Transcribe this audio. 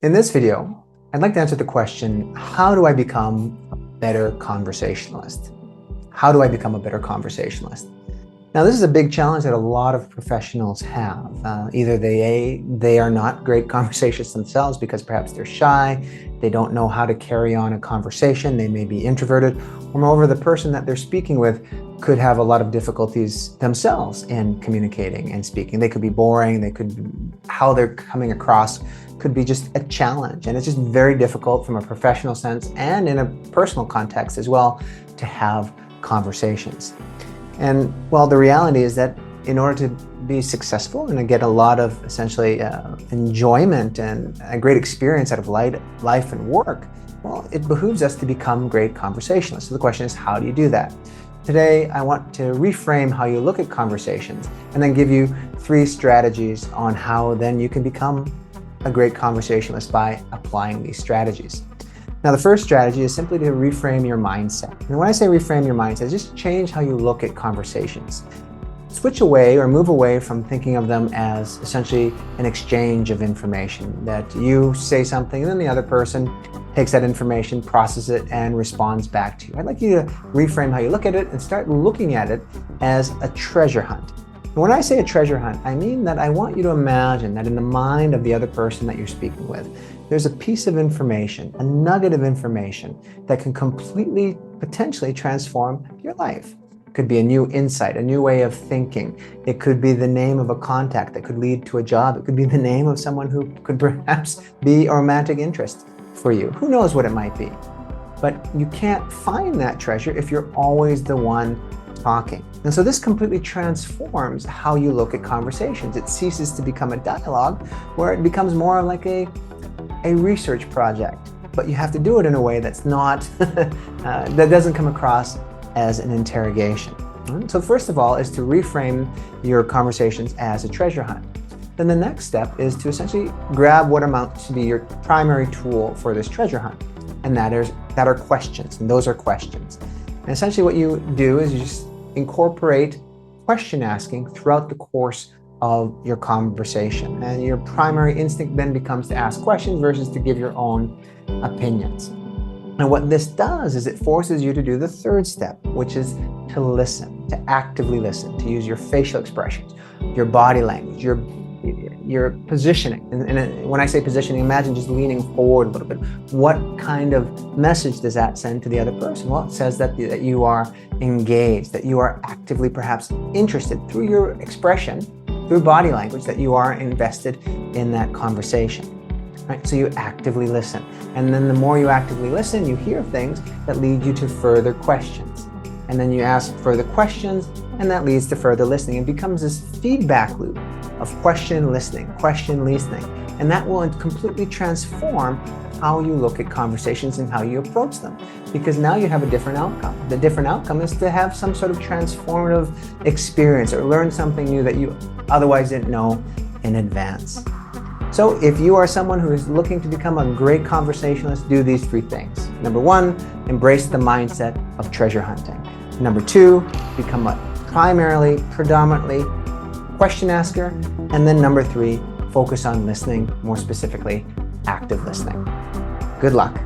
In this video, I'd like to answer the question, how do I become a better conversationalist? How do I become a better conversationalist? Now, this is a big challenge that a lot of professionals have. Either they are not great conversationalists themselves because perhaps they're shy, they don't know how to carry on a conversation, they may be introverted, or moreover, the person that they're speaking with could have a lot of difficulties themselves in communicating and speaking. They could be boring, how they're coming across could be just a challenge. And it's just very difficult from a professional sense and in a personal context as well to have conversations. And well, the reality is that in order to be successful and to get a lot of essentially enjoyment and a great experience out of life and work, well, it behooves us to become great conversationalists. So the question is, how do you do that? Today, I want to reframe how you look at conversations and then give you 3 strategies on how then you can become a great conversationalist by applying these strategies. Now, the first strategy is simply to reframe your mindset. And when I say reframe your mindset, just change how you look at conversations. Switch away or move away from thinking of them as essentially an exchange of information, that you say something and then the other person takes that information, processes it, and responds back to you. I'd like you to reframe how you look at it and start looking at it as a treasure hunt. And when I say a treasure hunt, I mean that I want you to imagine that in the mind of the other person that you're speaking with, there's a piece of information, a nugget of information that can completely, potentially transform your life. It could be a new insight, a new way of thinking. It could be the name of a contact that could lead to a job. It could be the name of someone who could perhaps be a romantic interest for you. Who knows what it might be? But you can't find that treasure if you're always the one talking. And so this completely transforms how you look at conversations. It ceases to become a dialogue where it becomes more like a research project, but you have to do it in a way that's not, that doesn't come across as an interrogation. So first of all is to reframe your conversations as a treasure hunt. Then the next step is to essentially grab what amounts to be your primary tool for this treasure hunt. And that are questions, and those are questions. And essentially what you do is you just incorporate question asking throughout the course of your conversation. And your primary instinct then becomes to ask questions versus to give your own opinions. And what this does is it forces you to do the third step, which is to listen, to actively listen, to use your facial expressions, your body language, your positioning. And when I say positioning, imagine just leaning forward a little bit. What kind of message does that send to the other person? Well, it says that you are engaged, that you are actively perhaps interested through your expression, through body language, that you are invested in that conversation. Right? So you actively listen. And then the more you actively listen, you hear things that lead you to further questions. And then you ask further questions, and that leads to further listening. It becomes this feedback loop of question listening. And that will completely transform how you look at conversations and how you approach them. Because now you have a different outcome. The different outcome is to have some sort of transformative experience or learn something new that you otherwise didn't know in advance. So if you are someone who is looking to become a great conversationalist, do these 3 things. Number 1, embrace the mindset of treasure hunting. Number 2, become a predominantly question asker. And then number 3, focus on listening, more specifically, active listening. Good luck.